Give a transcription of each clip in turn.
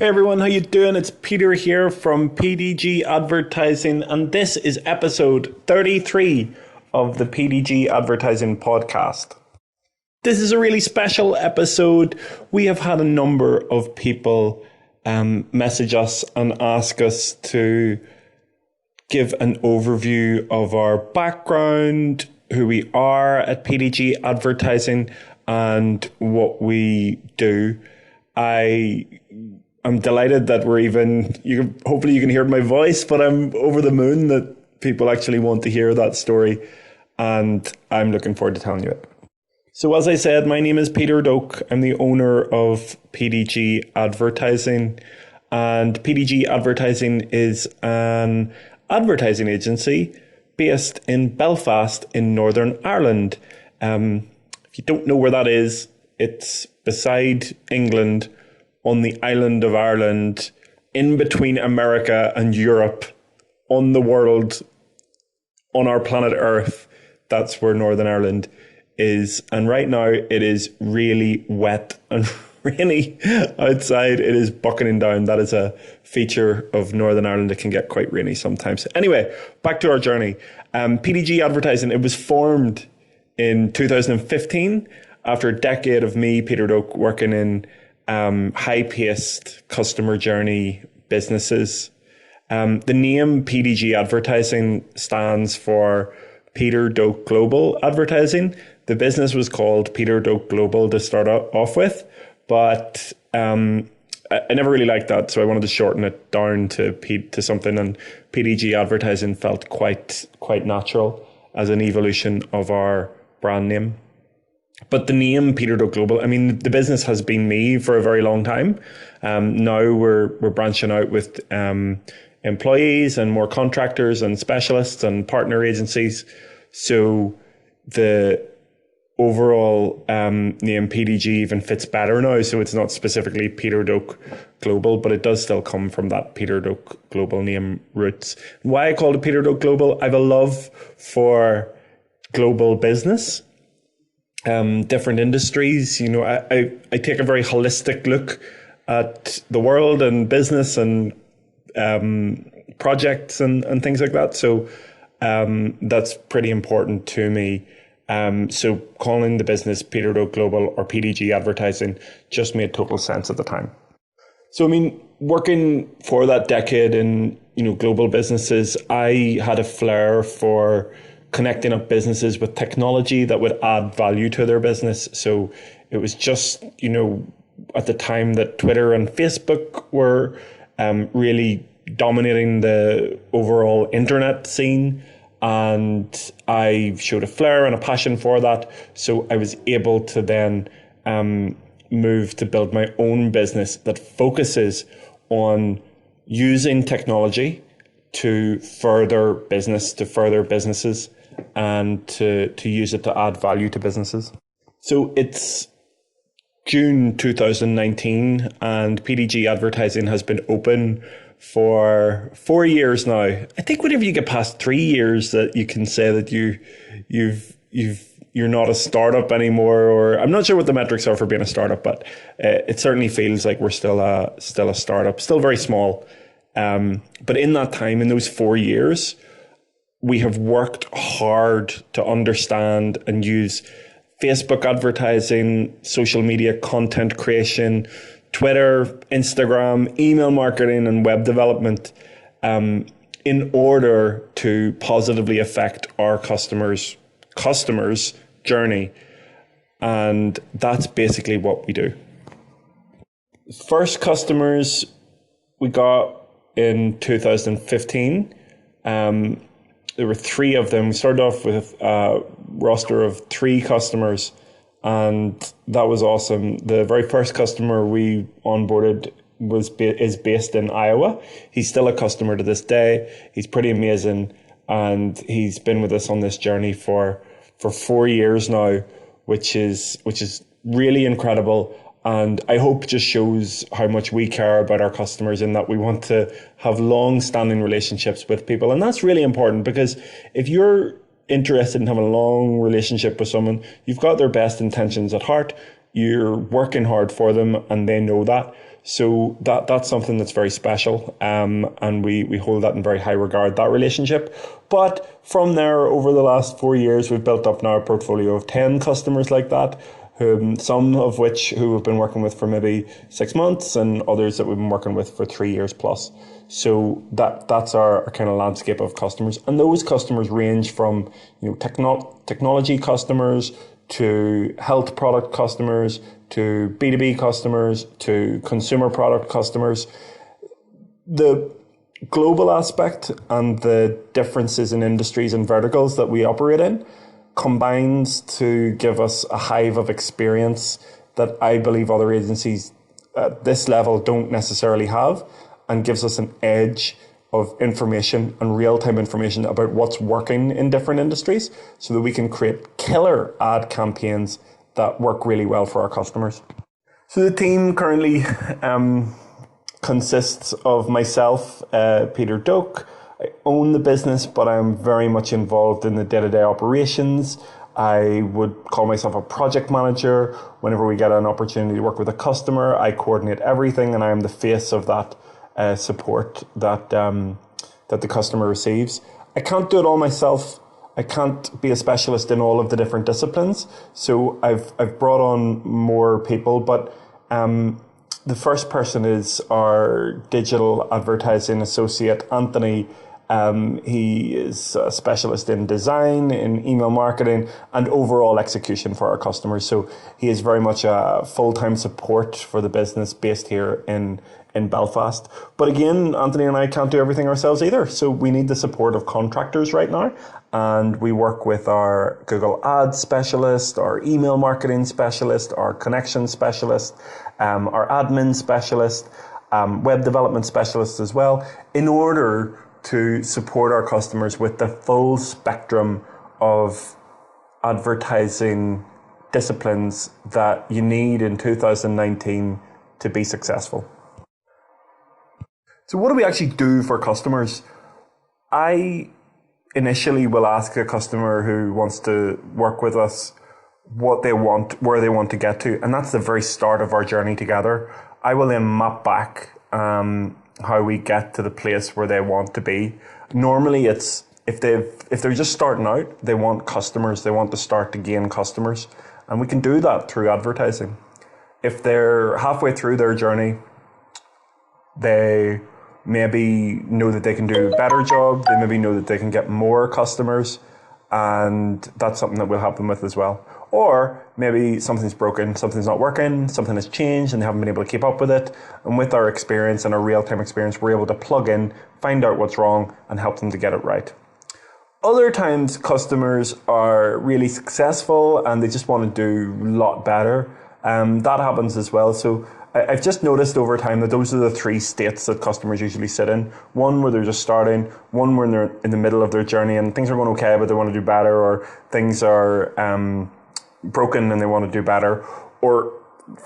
Hey everyone, how you doing? It's Peter here from PDG Advertising, and this is episode 33 of the PDG Advertising podcast. This is a really special episode. We have had a number of people message us and ask us to give an overview of our background, who we are at PDG Advertising, and what we do. I'm delighted that hopefully you can hear my voice, but I'm over the moon that people actually want to hear that story, and I'm looking forward to telling you it. So as I said, my name is Peter Doak. I'm the owner of PDG Advertising, and PDG Advertising is an advertising agency based in Belfast in Northern Ireland. If you don't know where that is, it's beside England, on the island of Ireland, in between America and Europe, on the world, on our planet Earth. That's where Northern Ireland is. And right now it is really wet and rainy outside. It is bucketing down. That is a feature of Northern Ireland. It can get quite rainy sometimes. Anyway, back to our journey. PDG Advertising, it was formed in 2015 after a decade of me, Peter Doak, working in high-paced customer journey businesses. The name PDG Advertising stands for Peter Doak Global Advertising. The business was called Peter Doak Global to start off with, but I never really liked that, so I wanted to shorten it down to something, and PDG Advertising felt quite natural as an evolution of our brand name. But the name Peter Doak Global, I mean, the business has been me for a very long time. Now we're branching out with employees and more contractors and specialists and partner agencies. So the overall name PDG even fits better now. So it's not specifically Peter Doak Global, but it does still come from that Peter Doak Global name roots. Why I called it Peter Doak Global? I have a love for global business. Different industries. You know, I take a very holistic look at the world and business and projects and things like that. So that's pretty important to me. So calling the business Peter Doak Global or PDG Advertising just made total sense at the time. So, I mean, working for that decade in, global businesses, I had a flair for connecting up businesses with technology that would add value to their business. So it was just, at the time that Twitter and Facebook were really dominating the overall internet scene. And I showed a flair and a passion for that. So I was able to then move to build my own business that focuses on using technology to further businesses, and to use it to add value to businesses. So it's June 2019 and PDG Advertising has been open for 4 years now. I think whenever you get past 3 years that you can say that you're not a startup anymore, or I'm not sure what the metrics are for being a startup, but it certainly feels like we're still a startup, still very small. But in that time, in those 4 years, we have worked hard to understand and use Facebook advertising, social media content creation, Twitter, Instagram, email marketing, and web development in order to positively affect our customers' journey. And that's basically what we do. First customers we got in 2015. There were 3 of them. We started off with a roster of 3 customers, and that was awesome. The very first customer we onboarded is based in Iowa. He's still a customer to this day. He's pretty amazing, and he's been with us on this journey for 4 years now, which is really incredible. And I hope just shows how much we care about our customers, in that we want to have long-standing relationships with people. And that's really important, because if you're interested in having a long relationship with someone, you've got their best intentions at heart, you're working hard for them, and they know that. So that's something that's very special, and we hold that in very high regard, that relationship. But from there, over the last 4 years, we've built up now a portfolio of 10 customers like that, some of which who we've been working with for maybe 6 months, and others that we've been working with for 3 years plus. So that's our kind of landscape of customers, and those customers range from technology customers to health product customers to B2B customers to consumer product customers. The global aspect and the differences in industries and verticals that we operate in combines to give us a hive of experience that I believe other agencies at this level don't necessarily have, and gives us an edge of information and real-time information about what's working in different industries so that we can create killer ad campaigns that work really well for our customers. So the team currently consists of myself, Peter Doak. I own the business, but I'm very much involved in the day-to-day operations. I would call myself a project manager. Whenever we get an opportunity to work with a customer, I coordinate everything, and I am the face of that support that the customer receives. I can't do it all myself. I can't be a specialist in all of the different disciplines. So I've brought on more people, but the first person is our digital advertising associate, Anthony. He is a specialist in design, in email marketing, and overall execution for our customers. So he is very much a full-time support for the business based here in Belfast. But again, Anthony and I can't do everything ourselves either. So we need the support of contractors right now. And we work with our Google Ads specialist, our email marketing specialist, our connection specialist, our admin specialist, web development specialist as well, in order to support our customers with the full spectrum of advertising disciplines that you need in 2019 to be successful. So what do we actually do for customers? I initially will ask a customer who wants to work with us what they want, where they want to get to, and that's the very start of our journey together. I will then map back how we get to the place where they want to be. Normally it's if they're just starting out, they want customers, they want to start to gain customers, and we can do that through advertising. If they're halfway through their journey, they maybe know that they can do a better job, they maybe know that they can get more customers, and that's something that we'll help them with as well. Or maybe something's broken, something's not working, something has changed and they haven't been able to keep up with it. And with our experience and our real-time experience, we're able to plug in, find out what's wrong, and help them to get it right. Other times, customers are really successful and they just want to do a lot better. That happens as well. So I've just noticed over time that those are the three states that customers usually sit in. One where they're just starting, one where they're in the middle of their journey and things are going okay, but they want to do better, or things are broken and they want to do better, or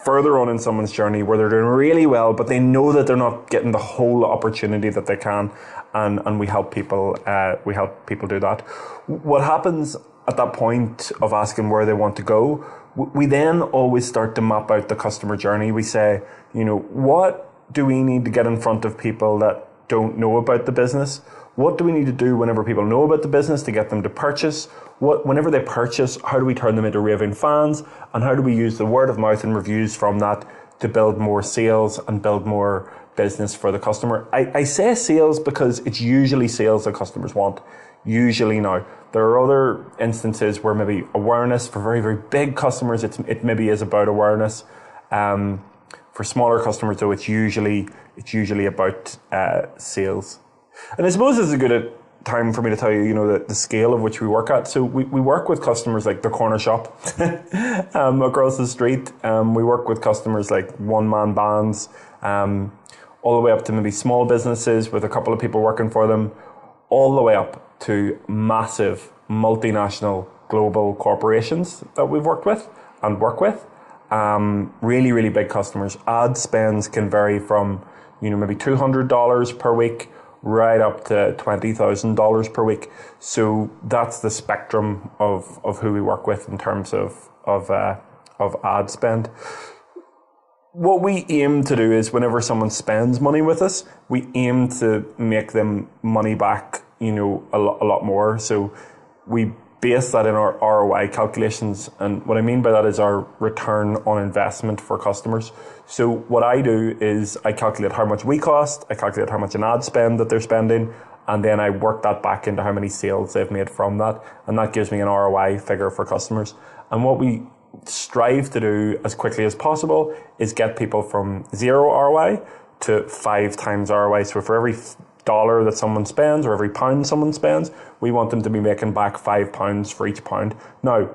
further on in someone's journey where they're doing really well, but they know that they're not getting the whole opportunity that they can, and we help people do that. What happens at that point of asking where they want to go, we then always start to map out the customer journey. We say, what do we need to get in front of people that don't know about the business? What do we need to do whenever people know about the business to get them to purchase? Whenever they purchase, how do we turn them into raving fans? And how do we use the word of mouth and reviews from that to build more sales and build more business for the customer? I say sales because it's usually sales that customers want. Usually now. There are other instances where maybe awareness for very, very big customers, it maybe is about awareness. For smaller customers though, it's usually about sales. And I suppose this is a good time for me to tell you, the scale of which we work at. So we work with customers like the corner shop across the street. We work with customers like one-man bands, all the way up to maybe small businesses with a couple of people working for them, all the way up to massive multinational global corporations that we've worked with and work with. Really, really big customers. Ad spends can vary from, maybe $200 per week right up to $20,000 per week. So that's the spectrum of who we work with in terms of ad spend. what we aim to do is whenever someone spends money with us, we aim to make them money back, a lot more. So we base that in our ROI calculations. And what I mean by that is our return on investment for customers. So what I do is I calculate how much we cost, I calculate how much an ad spend that they're spending, and then I work that back into how many sales they've made from that. And that gives me an ROI figure for customers. And what we strive to do as quickly as possible is get people from 0 ROI to 5 times ROI. So for every dollar that someone spends or every pound someone spends, we want them to be making back £5 for each pound. Now,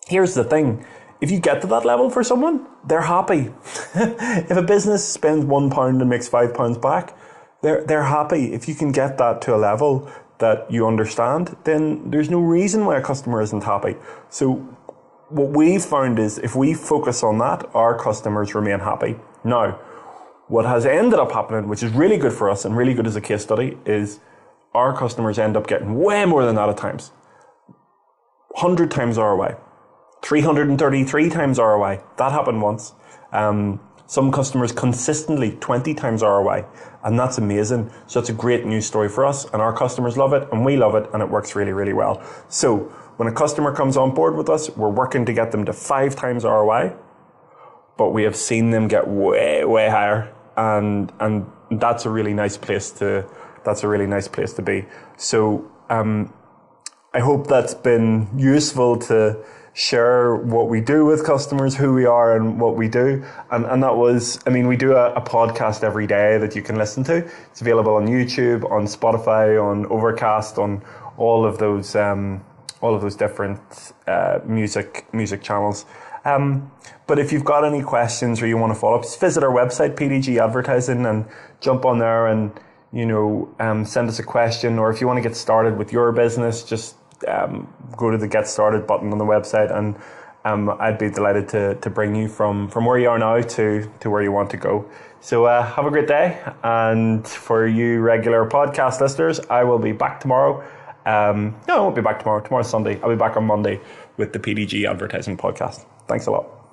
here's the thing. If you get to that level for someone, they're happy. If a business spends £1 and makes £5 back, they're happy. If you can get that to a level that you understand, then there's no reason why a customer isn't happy. So what we've found is if we focus on that, our customers remain happy. Now, what has ended up happening, which is really good for us and really good as a case study, is our customers end up getting way more than that at times. 100 times ROI, 333 times ROI. That happened once. Some customers consistently 20 times ROI, and that's amazing. So it's a great news story for us, and our customers love it, and we love it, and it works really, really well. So when a customer comes on board with us, we're working to get them to 5 times ROI, but we have seen them get way, way higher, and that's a really nice place to be. So I hope that's been useful to share what we do with customers, who we are and what we do. And that was, we do a podcast every day that you can listen to. It's available on YouTube, on Spotify, on Overcast, on all of those different music channels. But if you've got any questions or you want to follow up, just visit our website, PDG Advertising, and jump on there and, send us a question. Or if you want to get started with your business, just go to the Get Started button on the website, and I'd be delighted to bring you from where you are now to where you want to go. So have a great day. And for you regular podcast listeners, I will be back tomorrow. No, I won't be back tomorrow. Tomorrow's Sunday. I'll be back on Monday with the PDG Advertising podcast. Thanks a lot.